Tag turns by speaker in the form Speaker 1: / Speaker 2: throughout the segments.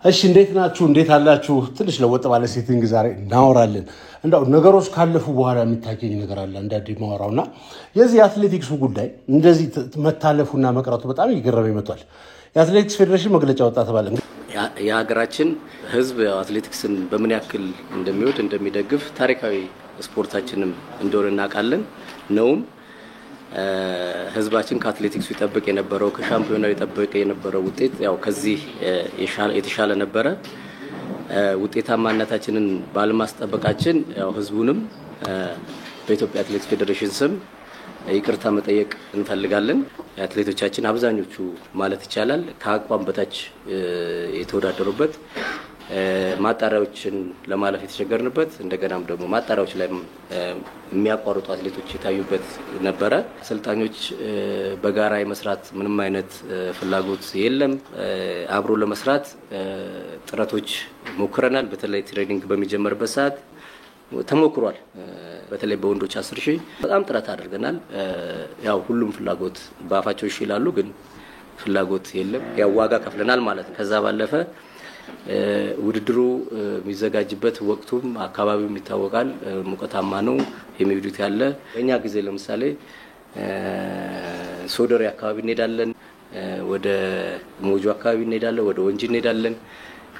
Speaker 1: እሺ እንዴት ናችሁ እንዴት አላችሁ ትንሽ ለወጥ ባለ ሴቲንግ ዛሬ እናወራለን እንደው ነገሮች ካለፉ በኋላ የሚታየኝ ነገር አለ እንዳዲ ማወራውና የዚህ አትሌቲክሱ ጉዳይ እንደዚህ መታለፉና መቅረቱ በጣም ይገረመኝ መጥቷል የአትሌቲክስ ፌዴሬሽን መግለጫ ወጣ ተባለ
Speaker 2: የሀገራችን ህዝብ አትሌቲክስን በምን ያክል እንደሚወድ እንደሚደግፍ ታሪካዊ ስፖርታችንም እንደሆነ እናውቃለን ነውም ህዝባችን ከአትሌቲክሱ ይጠብቅ የነበረው ከሻምፒዮናው ይጠብቅ የነበረው ውጤት ያው ከዚህ የተሻለ ነበረ ውጤታማነታችንን ባለማስጠበቃችን ያው ህዝቡንም በኢትዮጵያ አትሌቲክስ ፌዴሬሽን ስም ይቅርታ መጠየቅ እንፈልጋለን አትሌቶቻችን አብዛኞቹ ማለት ይቻላል ከአቋም በታች የተወዳደሩበት ማጣሪያዎችን ለማለፍ የተቸገርንበት እንደገናም ደግሞ ማጣሪያዎች ላይ የሚያቋርጡ አትሌቶች የታዩበት ነበረ አሰልጣኞች በጋራ የመስራት ምንም አይነት ፍላጎት የለም አብሮ ለመስራት ጥረቶች ሞክረናል በተለይ ትሬኒንግ በሚጀመርበት ሰዓት ተሞክሯል በተለይ በወንዶች 10000 በጣም ጥረት አድርገናል ያው ሁሉም ፍላጎት ባፋቸው ይሽላሉ ግን ፍላጎት የለም ያው ዋጋ ከፍለናል ማለት ነው ከዛ ባለፈ ውድድሩ የሚዘጋጅበት ወቅቱም አካባቢው ይታወቃል ሙቀታማ ነው የሚቪዲዮ ያለ እኛ ጊዜ ለምሳሌ ሶደሬ አካባቢ እንሄዳለን ወደ ሞጆ አካባቢ እንሄዳለን ወደ ወንጂ እንሄዳለን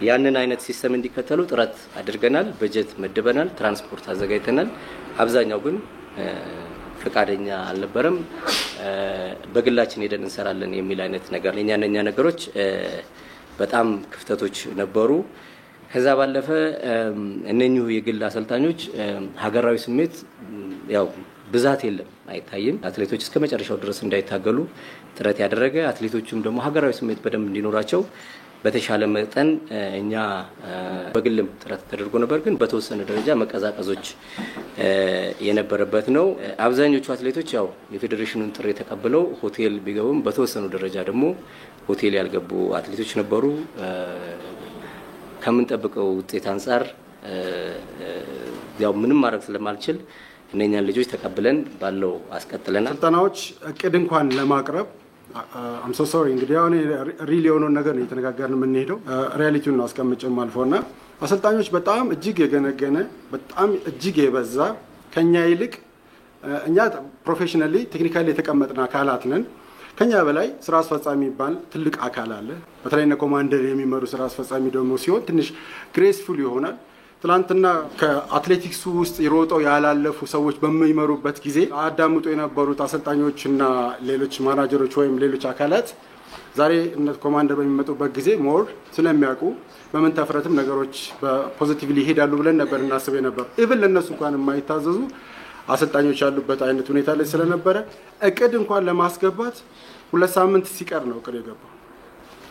Speaker 2: ያንን አይነት ሲስተም እንዲከተሉ ጥረት አድርገናል በጀት መድበናል ትራንስፖርት አዘጋጅተናል አብዛኛው ግን ፈቃደኛ አልነበረም በግላችን ሄደን እንሰራለን የሚል አይነት ነገር ለኛነኛ ነገሮች በጣም ክፍተቶች ነበሩ ከዛ ባለፈ እነኚሁ የግል አሰልጣኞች ሀገራዊ ስሜት ያው ብዛት የለም አይታይም አትሌቶች እስከ መጨረሻው ድረስ እንዳይታገሉ ጥረት ያደረገ አትሌቶቹም ደግሞ ሀገራዊ ስሜት በደንብ እንዲኖራቸው በተሻለ መጠን እኛ በግልም ጥረት ተደርጎ ነበር ግን በተወሰነ ደረጃ መቀዛቀዞች የነበረበት ነው አብዛኞቹ አትሌቶች ያው የፌዴሬሽኑን ጥሪ ተቀብለው ሆቴል ቢገቡም በተወሰነ ደረጃ ደግሞ ሆቴል ያልገቡ አትሌቶች ነበሩ ከምን ጠብቀው ውጤት አንፃር ያው ምንም ማድረግ ስለማልችል እነኛን ልጆች ተቀብለን ባለው አስቀጥለናል
Speaker 3: ስልጠናዎች እቅድ እንኳን ለማቅረብ I'm so sorry እንግዲህ አሁን ሪሊ የሆነው ነገር ነው የተነጋገርን ምን ሄደው ሪያሊቲውን ነው አስቀምጨም አልፎና አሰልጣኞች በጣም እጅግ የገነገነ በጣም እጅግ የበዛ ከኛ ይልቅ እኛ ፕሮፌሽናሊ ቴክኒካሊ የተቀመጥና አካላት ነን ከኛ በላይ ስራ አስፈጻሚ ይባል ትልቅ አካል አለ በተለይና ኮማንደር የሚመሩ ስራ አስፈጻሚ ደግሞ ሲሆን ትንሽ ግሬስፉል ይሆናል ትላንትና ከአትሌቲክሱ ውስጥ ይሮጠው ያላለፉ ሰዎች በሚመሩበት ጊዜ አዳምጡ የነበሩት አሰልጣኞችና ሌሎች ማናጀሮች ወይም ሌሎች አካላት ዛሬ እነ ኮማንደር በሚመጡበት ጊዜ ሞር ስለሚያውቁ በመን ተፍረትም ነገሮች በፖዚቲቭሊ ይሄዳሉ ብለን ነበር እናስበው ነበር ኢቭን ለነሱ እንኳን የማይታዘዙ አሰልጣኞች ያሉበት አይነት ሁኔታ ላይ ስለነበረ እቅድ እንኳን ለማስገባት 2 ሳምንት ሲቀር ነው እቅድ የገባው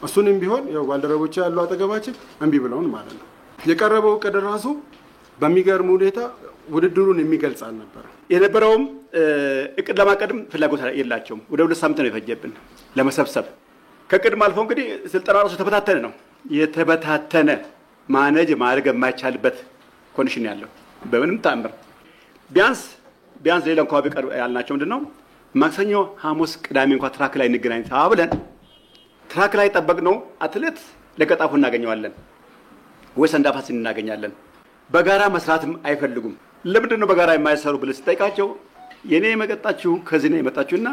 Speaker 3: እሱንም ቢሆን ያው ባልደረቦች ያለው አጠገባችን እንቢ ብለውን ማለት ነው የቀረበው እቅድ ራሱ በሚገርም ሁኔታ ውድድሩን የሚገልጽ ነበር
Speaker 4: የነበረውም እቅድ ለማቀድም ፍላጎት የላቸውም ወደ 2 ሳምንት ነው የፈጀብን ለመሰብሰብ ከቅድም አልፎ እንግዲህ ስልጠና ራሱ ተበታተነ ነው የተበታተነ ማኔጅ ማድረግ የማይቻልበት ኮንዲሽን ያለው በምንም ታምር ቢያንስ ሌላ እንኳን ቢቀርብ ያልናቸው ምንድነው ማክሰኞ ሐሙስ ቅዳሜ እንኳን ትራክ ላይ እንገናኝ ታብለን ትራክ ላይ ጠበቅነው አትሌት ለቀጣፉ እናገኘዋለን ወይ ሰንዳፋስ እናገኛለን በጋራ መስራትም አይፈልጉም ለምንድን ነው በጋራ የማይሰሩ ብለ ሲጠይቃቸው የኔ የመቀጣችሁ ከዚህ ነው የመጣችሁና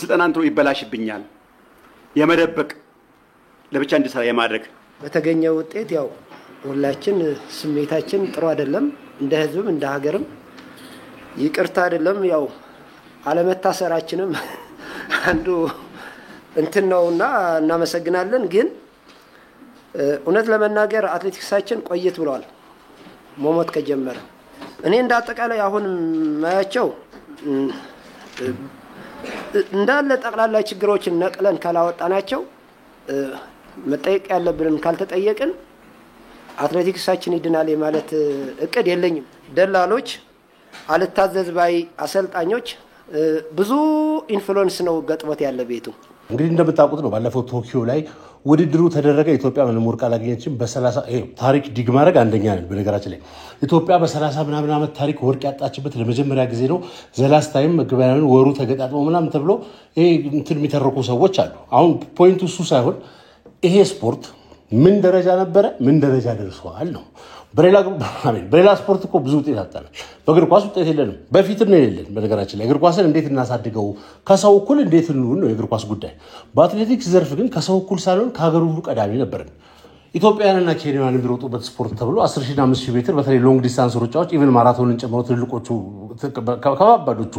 Speaker 4: ስልጠናንቱ ይበላሽብኛል የመደበቅ ለብቻ እንዲሰራ የማድረግ
Speaker 5: በተገኘው ውጤት ያው ሁላችን ስሜታችን ጥሩ አይደለም እንደ ህዝብም እንደ ሀገርም ይቅርታ አይደለም ያው አለመታሰራችንም አንዱ እንትን ነውና እናመሰግናለን ግን እውነት ለመናገር አትሌቲክሳችን ቆየት ብሏል ሞሞት ከጀመረ እኔ እንደ አጠቃላይ አሁን ማያቸው እንዳለ ጠቅላላ ችግሮችን ነቅለን ካላወጣናቸው መጠየቅ ያለብንን ካልተጠየቅን አትሌቲክሳችን ይድናል ማለት እቅድ የለኝም ደላሎች አልታዘዝ ባይ አሰልጣኞች ብዙ ኢንፍሉዌንስ ነው ገጥሞት ያለ ቤቱ
Speaker 1: እንግዲህ እንደምታውቁት ነው ባለፈው ቶኪዮ ላይ ውድድሩ ተደረገ ኢትዮጵያ ምንም ወርቅ አላገኘችም በ30 ታሪክ ዲግ ማድረግ አንደኛ ነን በነገራችን ላይ ኢትዮጵያ በ30 ምናምን አመት ታሪክ ወርቅ ያጣችበት ለመጀመሪያ ጊዜ ነው ዘላስ ታይም ግባያን ወሩ ተገጣጥሞ ምናምን ተብሎ እንትን የሚተረኩ ሰዎች አሉ አሁን ፖይንቱ እሱ ሳይሆን ይሄ ስፖርት ምን ደረጃ ነበረ ምን ደረጃ ደርሷል ነው በሌላ ስፖርት እኮ ብዙ ውጤት አጣናል በእግር ኳስ ውጤት የለንም በፊትም ነው የሌለን በነገራችን ላይ እግር ኳስን እንዴት እናሳድገው ከሰው እኩል እንዴት እንሁን ነው የእግር ኳስ ጉዳይ በአትሌቲክስ ዘርፍ ግን ከሰው እኩል ሳይሆን ከሀገር ሁሉ ቀዳሚ ነበርን ኢትዮጵያውያንና ኬንያውያን የሚሮጡበት ስፖርት ተብሎ 10000 እና 5000 ሜትር በተለይ ሎንግ ዲስታንስ ሩጫዎች ኢቭን ማራቶንን ጨምሮ ትልልቆቹ ከባባዶቹ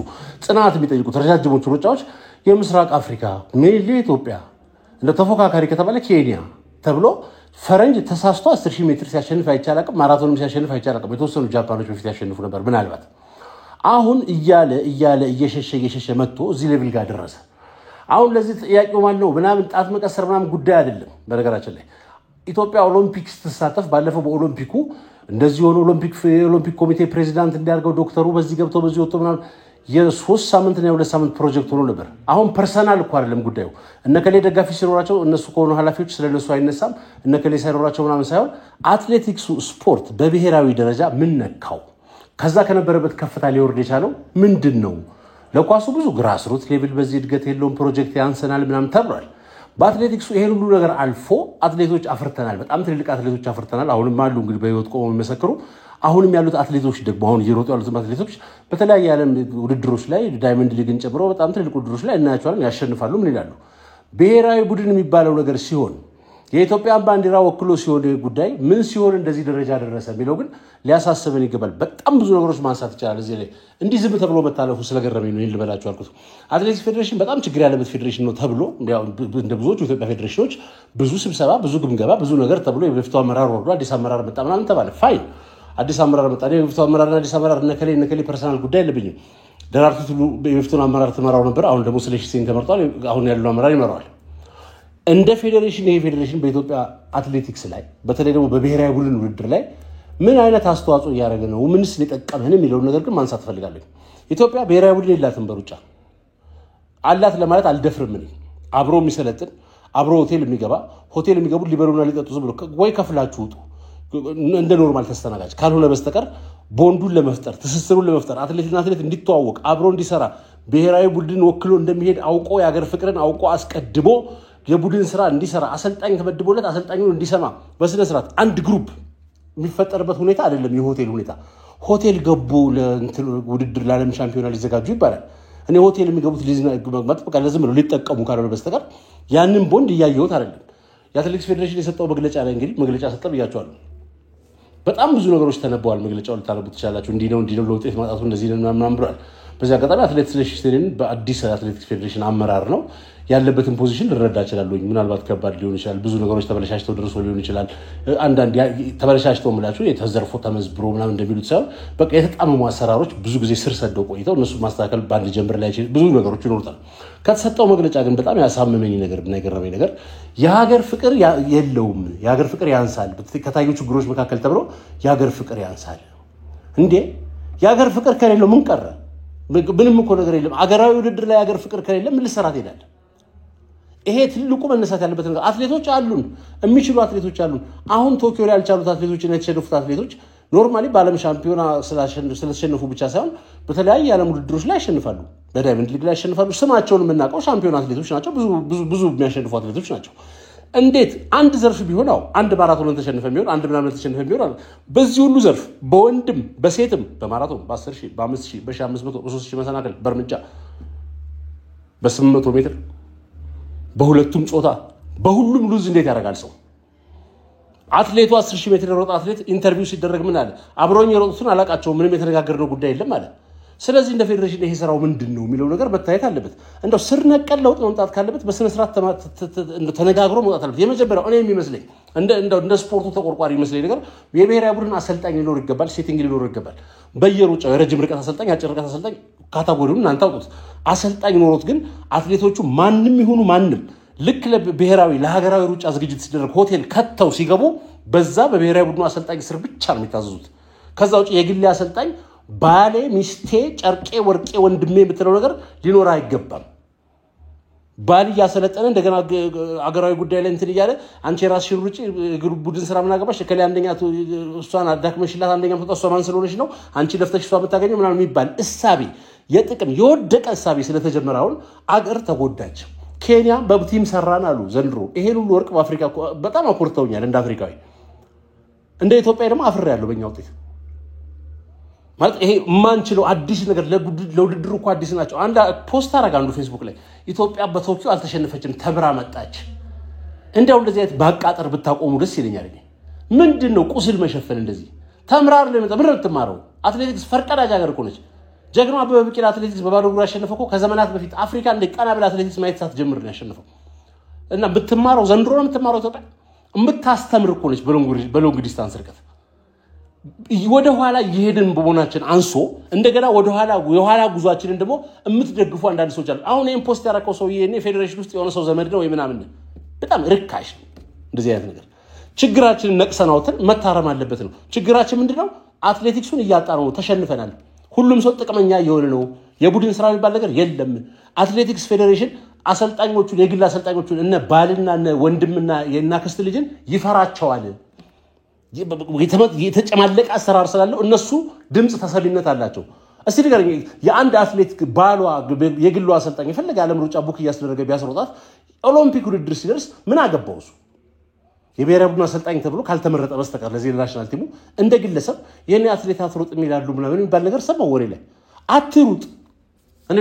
Speaker 1: ጽናት የሚጠይቁት ረጃጅሞቹ ሩጫዎች የምስራቅ አፍሪካ ሜሊ ኢትዮጵያ እንደ ተፎካካሪ ከተባለ ኬንያ ተብሎ ፈረንጅ ተሳስቶ 10000 ሜትር ሲያሸንፍ አይቻላቅም ማራቶንም ሲያሸንፍ አይቻላቅም የተወሰኑ ጃፓኖች በፊት ያሸንፉ ነበር ምናልባት አሁን እያለ እየሸሸ መጥቶ እዚህ ሌቭል ጋር ደረሰ አሁን ለዚህ ጥያቄው ማለት ነው ምናምን ጣት መቀሰር ምናምን ጉዳይ አይደለም በነገራችን ላይ ኢትዮጵያ ኦሎምፒክስ ተሳተፍ ባለፈው በኦሎምፒኩ እንደዚህ ሆኖ ኦሎምፒክ ኮሚቴ ፕሬዚዳንት እንዲያርገው ዶክተሩ በዚህ ገብቶ በዚህ ወጥቶ ምናምን የ3 ሳምንት እና የ2 ሳምንት ፕሮጀክት ሆኖ ነበር አሁን ፐርሰናል እኮ አይደለም ጉዳዩ እነከሌ ደጋፊ ሲኖራቸው እነሱ ከሆኑ ኃላፊዎች ስለነሱ አይነሳም እነከሌ ሳይኖራቸው ምናምን ሳይሆን አትሌቲክሱ ስፖርት በብሔራዊ ደረጃ ምን ነካው ከዛ ከነበረበት ከፍታ ሊወርድ የቻለው ምንድነው ለኳሱ ብዙ ግራስሩት ሌቭል በዚህ እድገት የለውም ፕሮጀክት ያንሰናል ምናምን ተብሏል በአትሌቲክሱ ይሄን ሁሉ ነገር አልፎ አትሌቶች አፍርተናል በጣም ትልልቅ አትሌቶች አፍርተናል አሁንም አሉ እንግዲህ በህይወት ቆመው የሚመሰክሩ አሁንም ያሉት አትሌቶች ደግሞ አሁን እየሮጡ ያሉት አትሌቶች በተለያየ ዓለም ውድድሮች ላይ ዳይመንድ ሊግን ጨምሮ በጣም ትልልቅ ውድድሮች ላይ እናያቸዋለን ያሸንፋሉ ምን ይላሉ ብሔራዊ ቡድን የሚባለው ነገር ሲሆን የኢትዮጵያን ባንዲራ ወክሎ ሲሆን ጉዳይ ምን ሲሆን እንደዚህ ደረጃ ደረሰ የሚለው ግን ሊያሳስበን ይገባል በጣም ብዙ ነገሮች ማንሳት ይቻላል እዚህ ላይ እንዲህ ዝም ተብሎ መታለፉ ስለገረመኝ ነው ልበላችሁ አልኩት አትሌቲክስ ፌዴሬሽን በጣም ችግር ያለበት ፌዴሬሽን ነው ተብሎ እንደ ብዙዎቹ ኢትዮጵያ ፌዴሬሽኖች ብዙ ስብሰባ ብዙ ግምገማ ብዙ ነገር ተብሎ የበፊቱ አመራር ወርዶ አዲስ አመራር መጣ ምናምን ተባለ ፋይን አዲስ አመራር መጣ ነው የበፊቱ አመራርና አዲስ አመራር ነከሌ ፐርሰናል ጉዳይ የለብኝም ደራርቱ ሁሉ የበፊቱን አመራር ተመራው ነበር አሁን ደግሞ ስለሺ ሲን ተመርጧል አሁን ያለው አመራር ይመራዋል እንደ ፌዴሬሽን ይሄ ፌዴሬሽን በኢትዮጵያ አትሌቲክስ ላይ በተለይ ደግሞ በብሔራዊ ቡድን ውድድር ላይ ምን አይነት አስተዋጽኦ ያደረገ ነው ምንስ ሊጠቀመን የሚለው ነገር ግን ማንሳት ፈልጋለሁ ኢትዮጵያ ብሔራዊ ቡድን የላትም በሩጫ አላት ለማለት አልደፍርም እኔ አብሮ የሚሰለጥን አብሮ ሆቴል የሚገቡ ሊበሉና ሊጠጡ ዝም ብሎ ወይ ከፍላችሁ ውጡ እንደ ኖርማል ተስተናጋጅ ካልሆነ በስተቀር ቦንዱን ለመፍጠር ትስስሩን ለመፍጠር አትሌትና አትሌት እንዲተዋወቅ አብሮ እንዲሰራ ብሔራዊ ቡድን ወክሎ እንደሚሄድ አውቆ ያገር ፍቅርን አውቆ አስቀድሞ የቡድን ስራ እንዲሰራ አሰልጣኝ ተመድቦለት አሰልጣኙን እንዲሰማ በስነ ስርዓት አንድ ግሩፕ የሚፈጠርበት ሁኔታ አይደለም የሆቴል ሁኔታ ሆቴል ገቡ ለውድድር ለዓለም ሻምፒዮና ሊዘጋጁ ይባላል እኔ ሆቴል የሚገቡት መጥበቃ ለዝም ብለው ሊጠቀሙ ካልሆነ በስተቀር ያንን ቦንድ እያየሁት አይደለም የአትሌቲክስ ፌዴሬሽን የሰጠው መግለጫ ላይ እንግዲህ መግለጫ ሰጠ ብያቸዋለሁ በጣም ብዙ ነገሮች ተነበዋል መግለጫው ልታነቡት ትችላላችሁ እንዲህ ነው ለውጤት ማጣቱ እንደዚህ ነው ምናምን ብሏል በዚህ አጋጣሚ አትሌቲክስ ፌዴሬሽን በአዲስ አትሌቲክስ ፌዴሬሽን አመራር ነው ያለበትን ፖዚሽን ልረዳ ይችላል ምናልባት ከባድ ሊሆን ይችላል ብዙ ነገሮች ተበላሽተው ደርሶ ሊሆን ይችላል አንዳንድ ተበላሽተው ማለት የተዘርፎ ተመዝብሮ ምናምን እንደሚሉት ሳይሆን በቃ የተጣመሙ አሰራሮች ብዙ ጊዜ ስር ሰደው ቆይተው እነሱ ማስተካከል ባንድ ጀምር ላይ ብዙ ነገሮች ይኖርታል ከተሰጠው መግለጫ ግን በጣም ያሳመመኝ ነገር እና የገረመኝ ነገር የሀገር ፍቅር የለውም የሀገር ፍቅር ያንሳል ከታዩ ችግሮች መካከል ተብሎ የሀገር ፍቅር ያንሳል እንዴ የሀገር ፍቅር ከሌለው ምን ቀረ ምንም እኮ ነገር የለም አገራዊ ውድድር ላይ የሀገር ፍቅር ከሌለ ምን ልሰራት ይላል ይሄ ትልቁ መነሳት ያለበት ነገር አትሌቶች አሉን የሚችሉ አትሌቶች አሉን አሁን ቶኪዮ ላይ ያልቻሉት አትሌቶች እና የተሸነፉት አትሌቶች ኖርማሊ በዓለም ሻምፒዮና ስለተሸነፉ ብቻ ሳይሆን በተለያየ የዓለም ውድድሮች ላይ ያሸንፋሉ በዳይመንድ ሊግ ላይ ያሸንፋሉ ስማቸውን የምናውቀው ሻምፒዮና አትሌቶች ናቸው ብዙ የሚያሸንፉ አትሌቶች ናቸው እንዴት አንድ ዘርፍ ቢሆን አንድ ማራቶን ተሸነፈ ቢሆን አንድ ምናምን ተሸነፈ ቢሆን በዚህ ሁሉ ዘርፍ በወንድም በሴትም በማራቶን በ10000 በ5000 በ1500 በ3000 መሰናክል በእርምጃ በ800 ሜትር በሁለቱም ጾታ በሁሉም ሉዝ እንዴት ያደርጋል ሰው አትሌቱ 10000 ሜትር የሮጠ አትሌት ኢንተርቪው ሲደረግ ምን አለ አብሮኝ የሮጡትን አላቃቸው ምንም የተነጋገርነው ጉዳይ የለም አለ ስለዚህ እንደ ፌዴሬሽን ይሄ ስራው ምንድነው የሚለው ነገር መታየት አለበት እንደው ስር ነቀል ለውጥ መምጣት ካለበት በስነ ስርዓት ተነጋግሮ መውጣት አለበት የመጀመሪያው እኔ የሚመስለኝ እንደ ስፖርቱ ተቆርቋሪ የሚመስለኝ ነገር የብሔራዊ ቡድን አሰልጣኝ ሊኖር ይገባል ሴቲንግ ሊኖር ይገባል በየሩጫው የረጅም ርቀት አሰልጣኝ አጭር ርቀት አሰልጣኝ ካታጎሪውን እናንተ አውጡት አሰልጣኝ ኖሮት ግን አትሌቶቹ ማንንም ይሁኑ ማንንም ልክ ለብሔራዊ ለሀገራዊ ሩጫ ዝግጅት ሲደረግ ሆቴል ከተው ሲገቡ በዛ በብሔራዊ ቡድኑ አሰልጣኝ ስር ብቻ ነው የሚታዘዙት ከዛ ውጪ የግል አሰልጣኝ ባሌ ሚስቴ ጨርቄ ወርቄ ወንድሜ የምትለው ነገር ሊኖር አይገባም ባል ያሰለጠነ እንደገና አገራዊ ጉዳይ ላይ እንትን ይያለ አንቺ ራስሽን ሩጪ ቡድን ስራ ምን አገባሽ ከለ አንደኛ እሷን አዳክመሽላት አንደኛ ተጣሷ ማን ስለሆነሽ ነው አንቺ ለፍተሽ እሷ የምታገኘው ምናምን የሚባል እሳቤ የጥቅም የወደቀ እሳቤ ስለተጀመረውን አገር ተጎዳች ኬንያ በቲም ሰራን አሉ ዘንድሮ ይሄን ሁሉ ወርቅ በአፍሪካ በጣም አኮርተውኛል እንደ አፍሪካዊ እንደ ኢትዮጵያ ደግሞ አፍሬ ያለው በእኛ ውጤት ማለት ይሄ ማንችለው አዲስ ነገር ለውድድሩ እኮ አዲስ ናቸው አንድ ፖስት አረጋንዱ ፌስቡክ ላይ ኢትዮጵያ በቶኪዮ አልተሸነፈችም ተብራ መጣች እንደው እንደዚህ አይነት ባቃጠር ብታቆሙ ደስ ይለኛል ምንድነው ቁስል መሸፈን እንደዚህ ተምራር ለምን ተማረው አትሌቲክስ ፈርቀዳጅ ሀገር እኮ ነች ጀግናው አበበ ቢቂላ አትሌቲክስ በባዶ እግሩ ያሸነፈው እኮ ከዘመናት በፊት አፍሪካ እንደ ቀና ብላ አትሌቲክስ ማየት ሳትጀምር ነው ያሸነፈው እና ብትማረው ዘንድሮ ነው የምትማረው ኢትዮጵያ የምታስተምር እኮ ነች በሎንግ ዲስታንስ ርቀት ወደ ኋላ ይሄድን በቦናችን አንሶ እንደገና ወደ ኋላ ጉዟችንን ደግሞ የምትደግፉ አንዳንድ ሰዎች አሉ አሁን ይሄን ፖስት ያረከው ሰው ይሄኔ ፌዴሬሽን ውስጥ የሆነ ሰው ዘመድ ነው ወይ ምናምን በጣም ርካሽ እንደዚህ አይነት ነገር ችግራችንን ነቅሰናውትን መታረም አለበት ነው ችግራችን ምንድነው አትሌቲክሱን እያጣነው ተሸንፈናል ሁሉም ሰው ጥቅመኛ እየሆነ ነው የቡድን ስራ የሚባል ነገር የለም አትሌቲክስ ፌዴሬሽን አሰልጣኞቹን የግል አሰልጣኞቹን እነ ባልና እነ ወንድምና የናክስት ልጅን ይፈራቸዋል የተጨማለቀ አሰራር ስላለው እነሱ ድምጽ ተሰሚነት አላቸው እስቲ ነገር የአንድ አትሌት ባሏ የግሉ አሰልጣኝ ይፈልግ ዓለም ሩጫ ቡክ እያስደረገ ቢያስሮጣት ኦሎምፒክ ውድድር ሲደርስ ምን አገባው እሱ የብሔራዊ ቡድን አሰልጣኝ ተብሎ ካልተመረጠ በስተቀር ለዚህ ናሽናል ቲሙ እንደ ግለሰብ የኔ አትሌት አትሮጥ የሚላሉ ምናምን የሚባል ነገር ሰማው ወሬ ላይ አትሩጥ እኔ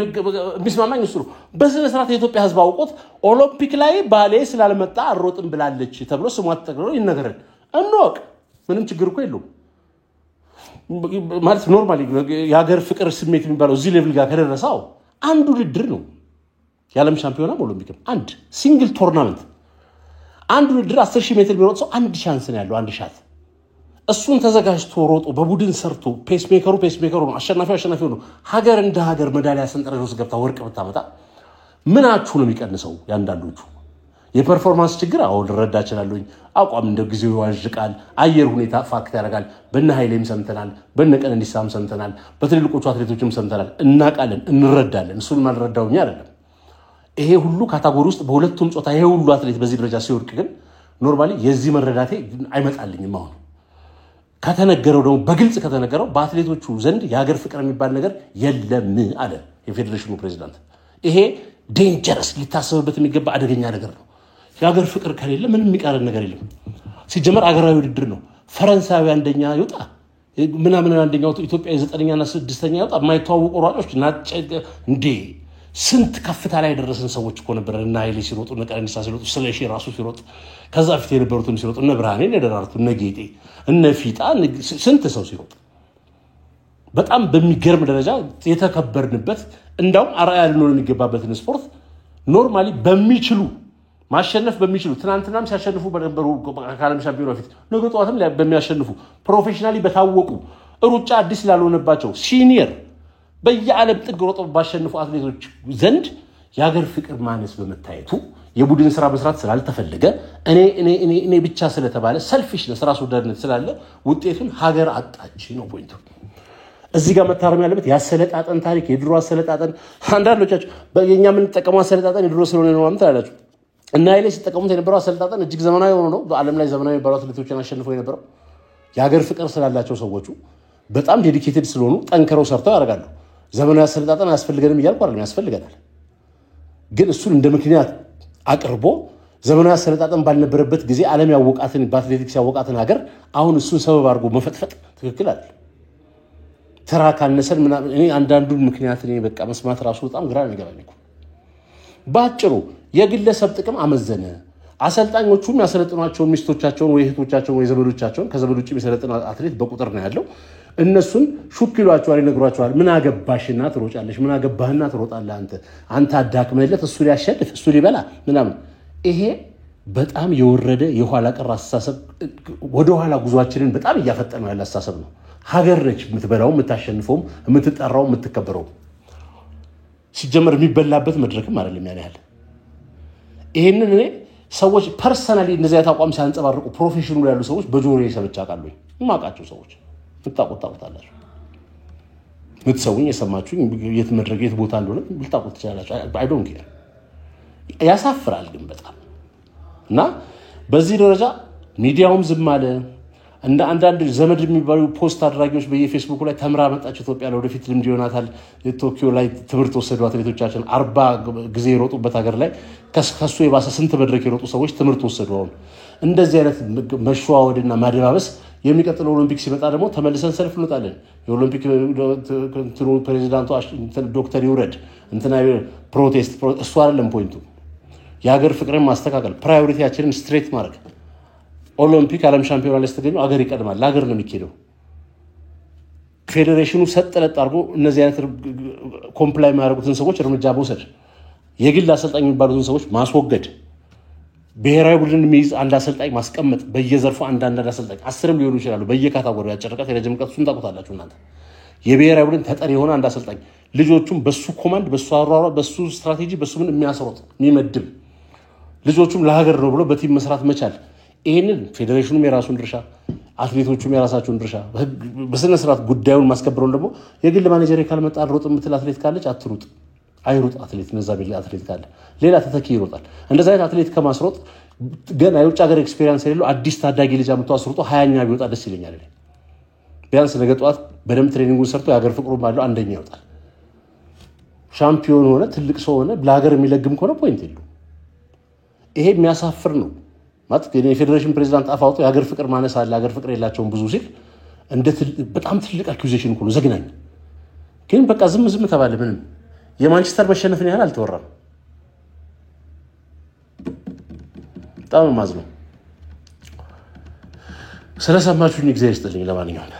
Speaker 1: ቢስማማኝ እሱ በስነ ስርዓት የኢትዮጵያ ህዝብ አውቆት ኦሎምፒክ ላይ ባሌ ስላልመጣ አሮጥም ብላለች ተብሎ ስሟ ተጠቅሎ ይነገራል እንወቅ ምንም ችግር እኮ የለውም ማለት ኖርማሊ የሀገር ፍቅር ስሜት የሚባለው እዚህ ሌቭል ጋር ከደረሰው አንዱ ውድድር ነው የዓለም ሻምፒዮና ኦሎምፒክ አንድ ሲንግል ቶርናመንት አንድ ውድድር 10000 ሜትር ቢሮጥ ሰው አንድ ቻንስ ነው ያለው አንድ ሻት እሱን ተዘጋጅቶ ሮጦ በቡድን ሰርቶ ፔስ ሜከሩ ነው አሸናፊው ነው ሀገር እንደ ሀገር ሜዳሊያ ሰንጠረዥ ውስጥ ገብታ ወርቅ ብታመጣ ምናችሁ ነው የሚቀንሰው ያንዳንዶቹ የፐርፎርማንስ ችግር አሁን ልረዳ እችላለሁኝ አቋም እንደ ጊዜው ያዋዥቃል አየር ሁኔታ ፋክት ያደርጋል በእነ ኃይሌም ሰምተናል በእነ ቀነኒሳም ሰምተናል በትልልቆቹ አትሌቶችም ሰምተናል እናቃለን እንረዳለን እሱን ማልረዳውኛ አይደለም ይሄ ሁሉ ካታጎሪ ውስጥ በሁለቱም ጾታ ይሄ ሁሉ አትሌት በዚህ ደረጃ ሲወርቅ ግን ኖርማሊ የዚህ መረዳቴ አይመጣልኝም አሁን ከተነገረው ደግሞ በግልጽ ከተነገረው በአትሌቶቹ ዘንድ የሀገር ፍቅር የሚባል ነገር የለም አለ የፌዴሬሽኑ ፕሬዝዳንት ይሄ ዴንጀረስ ሊታሰብበት የሚገባ አደገኛ ነገር ነው የሀገር ፍቅር ከሌለ ምንም የሚቀር ነገር የለም ሲጀመር አገራዊ ውድድር ነው ፈረንሳዊ አንደኛ ይወጣ ምናምን አንደኛው ኢትዮጵያ 9ኛና 6ኛ ይወጣ የማይተዋወቁ ሯጮች እንዴ ስንት ከፍታ ላይ ደረሰን ሰዎች እኮ ነበር እና ኃይሌ ሲሮጡ እና ቀነኒሳ ሲሮጡ ስለሺ ራሱ ሲሮጥ ከዛ ፊት የነበሩትም ሲሮጡ እና ብርሃኔ እንደደራርቱ እና ጌጤ እና ፊጣ ስንት ሰው ሲሮጥ በጣም በሚገርም ደረጃ የተከበርንበት እንዳውም አርአያ ልንሆን የሚገባበትን ስፖርት ኖርማሊ በሚችሉ ማሸነፍ በሚችሉ ትናንትናም ሲያሸንፉ በነበሩ ከዓለም ሻምፒዮና ፊት ነገ ጠዋትም በሚያሸንፉ ፕሮፌሽናሊ በታወቁ ሩጫ አዲስ ላልሆነባቸው ሲኒየር በየዓለም ጥግ ሮጠው ባሸንፉ አትሌቶች ዘንድ የሀገር ፍቅር ማነስ በመታየቱ የቡድን ስራ መስራት ስላልተፈለገ እኔ ብቻ ስለተባለ ሰልፊሽነስ ራስ ወዳድነት ስላለ ውጤቱን ሀገር አጣች ነው ፖይንቱ እዚህ ጋር መታረም ያለበት ያሰለጣጠን ታሪክ የድሮ አሰለጣጠን አንዳንዶቻችሁ በእኛ ምን ተጠቀመው አሰለጣጠን የድሮ ስለሆነ ነው ማለት አላችሁ እና ኃይሌ ሲጠቀሙት የነበረው አሰለጣጠን እጅግ ዘመናዊ ሆኖ ነው በዓለም ላይ ዘመናዊ ባሉ አትሌቶችን አሸንፈው የነበረው የሀገር ፍቅር ስላላቸው ሰዎቹ በጣም ዴዲኬትድ ስለሆኑ ጠንከረው ሰርተው ያደርጋሉ ዘመናዊ አሰለጣጠን ያስፈልገንም ይያልኩ አይደለም ያስፈልገናል ግን እሱን እንደ ምክንያት አቅርቦ ዘመናዊ አሰለጣጠን ባልነበረበት ጊዜ ዓለም ያወቃትን በአትሌቲክስ ያወቃትን ሀገር አሁን እሱን ሰበብ አድርጎ መፈጥፈጥ ትክክል አይደል ተራ ካነሰን ምናምን እኔ አንዳንዱን ምክንያት እኔ በቃ መስማት ራሱ በጣም ግራ ነገራኝ እኮ ባጭሩ የግለሰብ ጥቅም አመዘነ አሰልጣኞቹም ያሰለጥኗቸውን ሚስቶቻቸውን ወይ እህቶቻቸውን ወይ ዘመዶቻቸውን ከዘመድ ውጭ የሚሰለጥን አትሌት በቁጥር ነው ያለው እነሱን ሹክ ይሏቸዋል ይነግሯቸዋል ምን አገባሽና ትሮጫለሽ ምን አገባህና ትሮጣለህ አንተ አዳክመለት እሱ ሊያሸንፍ እሱ ሊበላ ምናምን ይሄ በጣም የወረደ የኋላ ቀር አስተሳሰብ ወደ ኋላ ጉዟችንን በጣም እያፈጠነው ያለ አስተሳሰብ ነው ሀገር ነች የምትበላው የምታሸንፈው የምትጠራው የምትከበረው ሲጀመር የሚበላበት መድረክም አይደለም ያለ ይሄንን እኔ ሰዎች ፐርሰናሊ እንደዚህ አቋም ሲያንጸባርቁ ፕሮፌሽኑ ላይ ያሉ ሰዎች በጆሮዬ ሰምቻ ቃሉኝ ማቃቸው ሰዎች ፍታቆታቆታላችሁ ምትሰውኝ የሰማችሁኝ የት መድረክ የት ቦታ እንደሆነ ልታቆት ትችላላችሁ አይ ዶንት ኬር ያሳፍራል ግን በጣም እና በዚህ ደረጃ ሚዲያውም ዝም አለ እንደ አንዳንድ ዘመድ የሚባሉ ፖስት አድራጊዎች በየፌስቡክ ላይ ተምራ መጣች ኢትዮጵያ ለወደፊት ልምድ ይሆናታል ቶኪዮ ላይ ትምህርት ወሰዱ አትሌቶቻችን 40 ጊዜ የሮጡበት ሀገር ላይ ከሱ የባሰ ስንት መድረክ የሮጡ ሰዎች ትምህርት ወሰዱ። አሁን እንደዚህ አይነት መሸዋወድና ማደባበስ የሚቀጥለው ኦሎምፒክ ሲመጣ ደግሞ ተመልሰን ሰልፍ እንወጣለን። የኦሎምፒክ ፕሬዚዳንቱ ዶክተር ይውረድ እንትና ፕሮቴስት እሱ አይደለም ፖይንቱ። የሀገር ፍቅርን ማስተካከል፣ ፕራዮሪቲያችንን ስትሬት ማድረግ። ኦሎምፒክ ዓለም ሻምፒዮና ላይ ስትገኙ አገር ይቀድማል። ለሀገር ነው የሚካሄደው። ፌዴሬሽኑ ሰጥለጥ አድርጎ እነዚህ አይነት ኮምፕላይ የሚያደርጉትን ሰዎች እርምጃ መውሰድ፣ የግል አሰልጣኝ የሚባሉትን ሰዎች ማስወገድ፣ ብሔራዊ ቡድን የሚይዝ አንድ አሰልጣኝ ማስቀመጥ፣ በየዘርፉ አንዳንድ አሰልጣኝ 10 ሊሆኑ ይችላሉ። በየካታጎሪ አጭር ርቀት፣ የረጅም ርቀት እሱን ታውቁታላችሁ እናንተ። የብሔራዊ ቡድን ተጠሪ የሆነ አንድ አሰልጣኝ ልጆቹም በሱ ኮማንድ፣ በሱ አሯሯ፣ በሱ ስትራቴጂ፣ በሱ ምን የሚያስሮጥ የሚመድብ ልጆቹም ለሀገር ነው ብሎ በቲም መስራት መቻል። ይህንን ፌዴሬሽኑም የራሱን ድርሻ፣ አትሌቶቹም የራሳቸውን ድርሻ በስነ ስርዓት ጉዳዩን ማስከበረውን ደግሞ የግል ማኔጀር ካልመጣ ሮጥ የምትል አትሌት ካለች አትሩጥ፣ አይሩጥ አትሌት ነዛ ቢል አትሌት ካለ ሌላ ተተኪ ይሮጣል። እንደዛ አይነት አትሌት ከማስሮጥ ገና የውጭ ሀገር ኤክስፒሪየንስ የሌለው አዲስ ታዳጊ ልጅ አምጥቶ አስሮጦ 20ኛ ቢወጣ ደስ ይለኛል። ቢያንስ ነገ ጠዋት በደንብ ትሬኒንጉን ሰርቶ የሀገር ፍቅሩ ባለው አንደኛ ይወጣል። ሻምፒዮን ሆነ ትልቅ ሰው ሆነ ለሀገር የሚለግም ከሆነ ፖይንት የለው። ይሄ የሚያሳፍር ነው ማለት የፌዴሬሽን ፕሬዚዳንት አፋውጦ የሀገር ፍቅር ማነስ አለ፣ ሀገር ፍቅር የላቸውም ብዙ ሲል እንደ በጣም ትልቅ አኪዩዜሽን እኮ ነው። ዘግናኝ ግን በቃ ዝም ተባለ። ምንም የማንቸስተር መሸነፍን ያህል አልተወራም። በጣም ማዝነው። ስለሰማችሁኝ እግዚአብሔር ይስጥልኝ። ለማንኛውም